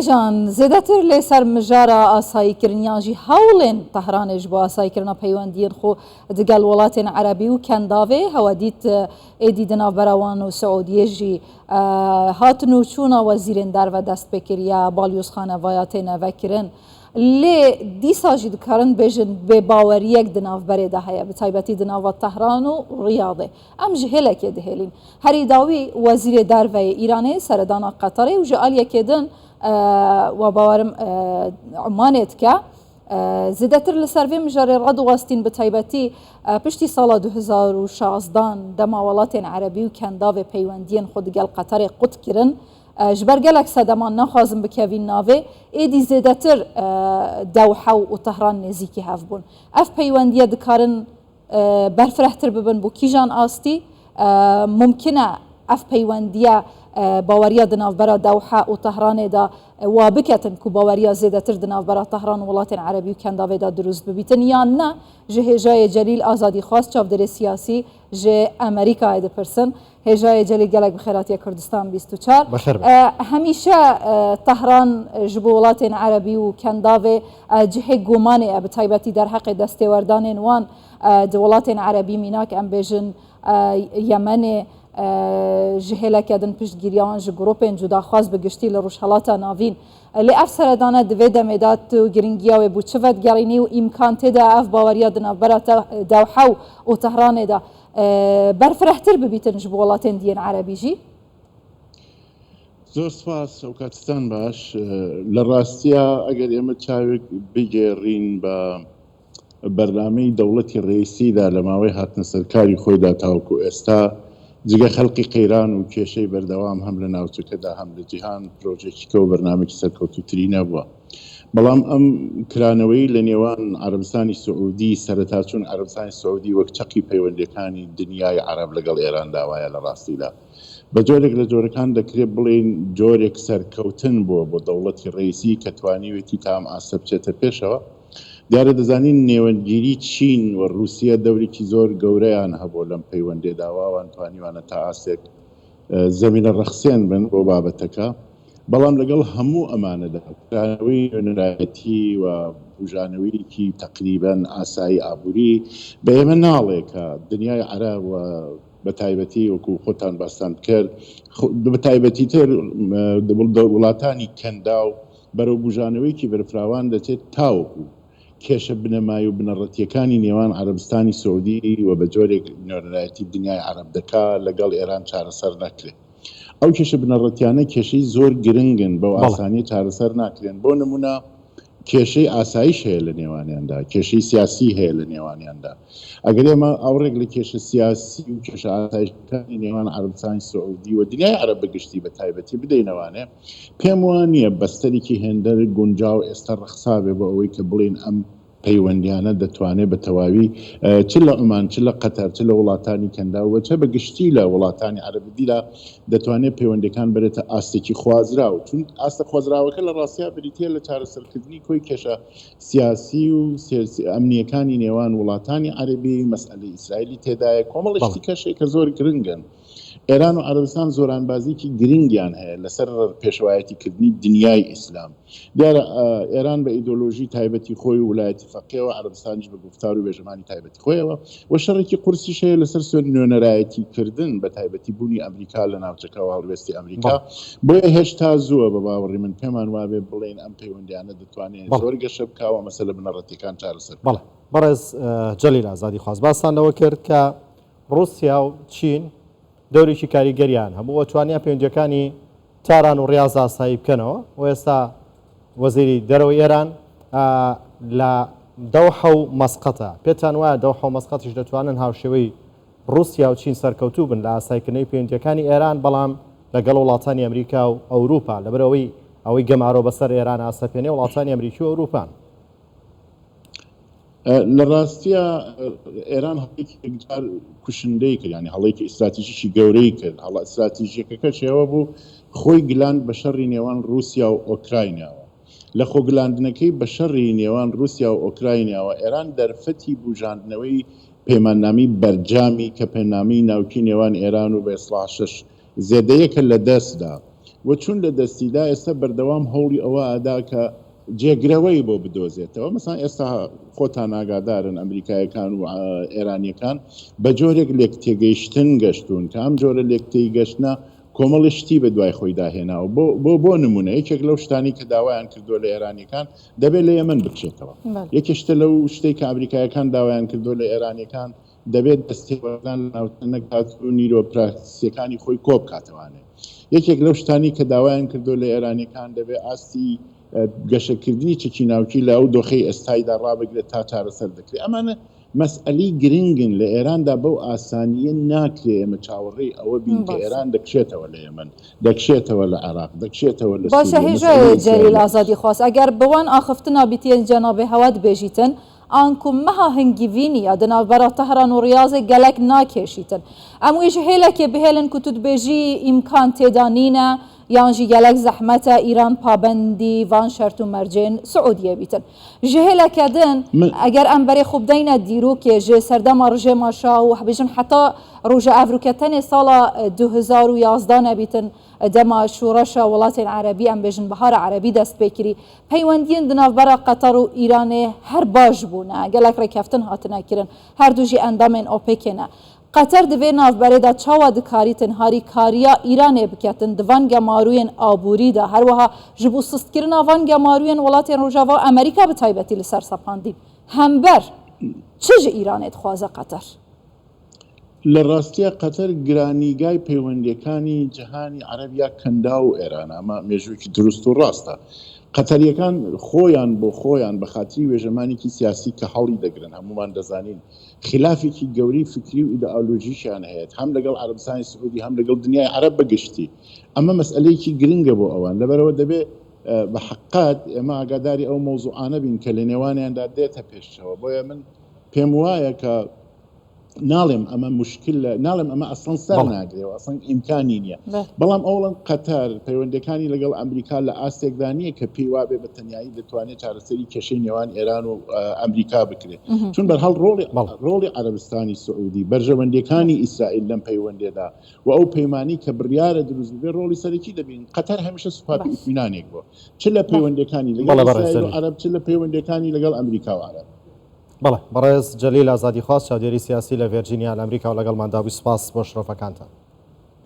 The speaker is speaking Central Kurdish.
جان زیاتر لسر مجارا آسایی کردنیان جی هاولن تهرانش با آسایی کردن پیوندین خو دگل ولاتین عربی و کنداوی هودیت ایدیدنا براوان و سعودیه جی هاتنو چونا وزیرین در و دست بکریا بالیوس خانه وایاتین وکرن لی دیسا جی دکارن بجن به باوریک دناف برده هیا به تایبتی دناف تهران و ریاضه ام جهله که دهلین هری داوی وزیر در و ایرانی سردانا قطری و جالیه کدن و باورم عمانت که زیاتر لسروی مجاری رد واستین به تایبتی پشتی سال 2016 دماولات عربی و کنداو پیوندین خود گل قطر قط کرن جبر گلک سدمان نخوازم بکوین ناوی ایدی زیاتر دوحه و طهران نزیکی هف بون اف پیوندیه دکارن برفرهتر ببن بو کیجان آستی ممکنه اف پیوندیه باوریا دناف برا دوحه و طهران دا وابکتن کو باوریا زیاتر دناف برا طهران ولات عربی و کنداوی دا دروست ببیتن یا نه جه جای جلیل آزادی خواست چاودر سیاسی جه امریکا ایده پرسن هجای جلیل گلک بخیراتی کردستان 24 همیشه طهران جبو ولات عربی و کنداوی جه گمانه بتایبتی در حق دستوردان وان دولات عربی میناک ام بیجن یمن جهلا کدن پشت گریان جگروپن جدا خاص بگشتی لروشالات ناوین لی افسر دانه دوید مداد و گرینگیا و بوچفت گرینی و امکان تدا اف باوریا دنا برات دوحه و طهران دا برفرهتر ببیتن جبولاتن دین عربی جی زۆر سپاس و کاتتان باش لە ڕاستیە ئەگەر ئێمە چاوێک بگێڕین بە بەرنامەی دەوڵەتی ڕێیسیدا لە ماوەی هاتنە سەرکاری خۆیدا تاوەکو ئێستا جگە خەڵقی قەیران و کێشەی بەردەوام هەم لە ناوچەکەدا هەم لە جیهان پرۆژێکی کە و بەرنامێکی سەرکەوتووتری نەبووە بەڵام ئەم کرانەوەی لە نێوان عەرەبستانی سعودی سەرەتاچوون عەرەبستانی سعودی وەک چەقی پەیوەندیەکانی دنیای عەرەب لەگەڵ ئێراندا وایە لە ڕاستیدا بە جۆرێک لە جۆرەکان دەکرێت بڵێن جۆرێک سەرکەوتن بووە بۆ دەوڵەتی ڕێیسی کە توانیوێتی تام ئاسە بچێتە پێشەوە دیارە دەزانین نێوەندگیری چین و رووسیا دەورێکی زۆر گەورەیان هەبوو لەم پەیوەندێداواوان توانیوانە تا ئاسێک زەمینە ڕەخسێن بن بۆ بابەتەکە بەڵام لەگەڵ هەموو ئەمانەدا کرانەوەی نوێنەرایەتی و بژانەوەیەکی تەقریبەن ئاسایی ئابووری بە ئێمە ناڵێ کە دنیای عەرەب و بە تایبەتی وەکو خۆتان باستان کرد بە تایبەتی تر وڵاتانی کەندا و بەرەو بژانەوەیەکی بەرفراوان دەچێت تاوەکو کێشە بنەمای و بنەڕەتیەکانی نێوان عەرەبستانی سعودی و بە جۆرێک نوێنەرایەتی دنیای عەرەب دەکا لەگەڵ ئێران چارەسەر نەکرێت ئەو کێشە بنەڕەتیانە کێشەی زۆر گرنگن بەو ئاسانی چارەسەر ناکرێن بۆ نمونە کێشەی ئاسایش هەیە لە نێوانیاندا کێشەی سیاسی هەیە لە نێوانیاندا ئەگەر ئێمە ئەوڕێک لە کێشە سیاسی و کێشە ئاسایشەکانی نێوان عەرەبستانی سعودی و دنیای عەرەب بەگشتی بە تایبەتی بدەینەوانێ پێم وانییە بەستەرێکی هێندە گونجاو ئێستا ڕەخسابێ بۆ ئەوەی کە بڵێن ئەم پەیوەندیانە دەتوانێت بە تەواوی چ لە عومان چ لە قەتەر چ لە وڵاتانی کەندا و چە بەگشتی لە وڵاتانی عەرەبیدا دەتوانێت پەیوەندەکان بێتە ئاستێکی خوازراوە چون ئاستە خوازراوەکە لە ڕاستیا بریتە لە چارەسەرکردنی کۆی کێشە سیاسی و ئەمنیەکانی نێوان وڵاتانی عەرەبی مەسئلەی ئیسرائیلی تێدایە کۆمەڵێکی کەشێک کە زۆر گرنگن ئێران و عەرەبستان زۆرانبازیکی گرنگیان هەیە لەسەر پێشەوایەتیکردنی دنیای ئیسلام دیارە ئێران بە ئیدۆلۆژی تایبەتی خۆی و وڵایەتی فەقێەوە عەرەبستانیش بە گفتار و بێژەمانی تایبەتی خۆیەوە و شەڕێکی قورسیش هەیە لەسەر نوێنەرایەتیکردن بە تایبەتی بوونی ئەمریکا لە ناوچەکە و هەڵوێستی ئەمریکا بۆیە هێشتا زووە بە باوەڕی من پێمان وابێ بڵێن ئەم پەیوەندیانە دەتوانێت زۆر گەشە بکاوە مەسەلە بنەڕەتیەکان چارەسەر بەڵێ بەڕێز جەلیل ئازادی خواست باستانەوە کرد کە رووسیا و چین دەورێکی کاریگەریان هەموو توانیا پەیوەندیەکانی تاران و ڕاز ئاسایی بکەنەوە و ئێستا وەزیری دەرەوەی ئێران لە دەوحە و مەسقەتە پێتان وایە دەوحە و مەسقەتیش دەتوانن هاوشێوەی رووسیا و چین سەرکەوتوو بن لە ئاسایکردنەوەی پەیوەندیەکانی ئێران بەڵام لەگەڵ وڵاتانی ئەمریکا و ئەوروپا لەبەرەوەی ئەوەی گەمارۆ بەسەر ئێران ئاسەپێنێ وڵاتانی ئەمریکی و ئەوروپان لە ڕاستیە ئێران هەڵێکی کوشندەی کرد ینی هەڵێکی ئستراتیژیشی گەورەی کرد هەڵە ئستراتیژیەکە شێوە بوو خۆی گلاند بە شەڕی نێوان رووسیا و ئۆکرایناوە لە خۆگلاندنەکەی بە شەڕی نێوان رووسیا و ئۆکرایناوە ئێران دەرفەتی بژاندنەوەی پەیماننامی بەرجامی کە پەیماننامی ناوکی نێوان ئێران و بە ئیسلاح 6 زێدەیەکە لە دەستدا و چون لە دەستیدا ئێستا بەردەوام هەوڵی ئەوە ئادا کە جێگرەوەی بۆ بدۆزێتەوە. مەسان ئێستا خۆتان ئاگادارن ئەمریکایەکان و ئێرانیەکان بە جۆرێک لێک تێگەیشتن گەشتون کە ئەم جۆرە لێکتێی گەشتە کۆمەڵی شتی بە دوای خۆی داهێناوە بۆ نمونە یەکێک لەو شتانی کە داوایان کردو لە ئێرانیەکان دەبێت لە یەمەن بچێتەوە. یەکێشتە لەو شتێک کە ئەمریکایەکان داوایان کردو لە ئێرانیەکان دەبێت دەستێوەردان نەکات و نیرۆپراکتیسیەکانی خۆی کۆ بکاتەوانێت. یەکێک لەو شتانی کە داوایان کردو لە ئێرانیەکان دەبێت ئاستی گەشەکردنی چکی ناوکی لە ئەو دۆخەی ئێستایدا ڕابگرێت تا چارەسەر دەکرێت. ئەمانە مەسئلەی گرنگن لە ئێراندا بەو ئاسانیە ناکرێ ئێمە چاوەڕێی ئەوە بین کە ئێران دەکشێتەوە لە یەمەن، دەکشێتەوە لە عێراق، دەکشێتەوە لە باشە هێژە جەلیل ئازادی خواست ئەگەر بەوان ئاخفتنا بیتێن جەنابێ هەوا دبێژیتن ئانکم مەها هەنگیڤینی یا دەناوبەرە تەهران و ڕیاضێ گەلک ناکێشیتن ئەمویش هێلەکێ بهێلن کو تو دبێژی ئیمکان تێدا نینە یانجی گەلک زەحمەتە ئیران پابەندی وان شەرت و مەرجێن سعودیە بیتن ji hêleke din eger em berê xwe bideyne dîrokê ji serdema rijê maşa û hebêjin heta roja evroketenê sala 2011 nebîtin dema şoreşa welatên Erebî em bêjin bihara Erebî dest pê kirî peywendiyên di navbera Qetar û Îranê her baş bûne gelek rêkeftin hatine kirin her du jî endamên OPECê ne. قەتەر divê navberê de çawa dikarîtin harîkariya Îranê biketin di van gemarûyên aborî de her wiha ji bo sistkirina van gemarûyên welatên Rojava Amerîka bi taybetî li ser sepandîn hember çi ji Îranê dixwaze Qeter؟ لە ڕاستیە قەتەر گرانیگای پەیوەندیەکانی جیهانی عەرەبیا کەندا و ئێران ئەمە مێژوویەکی دروست و ڕاستە. قەتەریەکان خۆیان بۆ خۆیان بە خاتی وێژەمانێکی سیاسی کە هەڵی دەگرن هەمومان دەزانین خلافێکی گەورەی فکری و ئیدئۆلۆژیشیان هەیە هەم لەگەڵ عەرەبستانی سعودی هەم لەگەڵ دنیای عەرەب بەگشتی. ئەمە مەسئلەیەکی گرنگە بۆ ئەوان لەبەرەوە دەبێت بە حقات ئێمە ئاگاداری ئەو مەوزوعانە بین کە لە نێوانیاندا دێتە پێشەوە. بۆیە من پێم وایە کە ناڵێم ئەمە مشکل ناڵێم ئەمە ئەسڵەن سەر ناگرێەوە ئەسڵەن ئیمکانی نییە بەڵام ئەوڵەن قەتەر پەیوەندەکانی لەگەڵ ئەمریکا لە ئاستێکدا نییە کە پێی وابێ بە تەنایی دەتوانێت چارەسەری کێشەی نێوان ئێران و ئەمریکا بکرێت چون بەرهەڵ ڕۆڵی عەرەبستانی سعودی بەرژەوەندەکانی ئیسرائیل لەم پەیوەندێدا و ئەو پەیمانی کە بڕیارە دروست بێ ڕۆڵی سەرەکی دەبین قەتەر هەمیشە سوپاپی ئیتمینانێک بووە چ لە پەیوەندەکانی لەگەڵ ئیسرائیل و عەرەب چ لە پەیوەندەکانی لەگەڵ ئەمریکا و عەرەب. بەڵێ بەڕێز جەلیل ئازادی خواست چاودێری سیاسی لە ڤێرجینیا لە ئەمریکا و لەگەڵماندا بووی سپاس بۆ شرۆفەکانتان.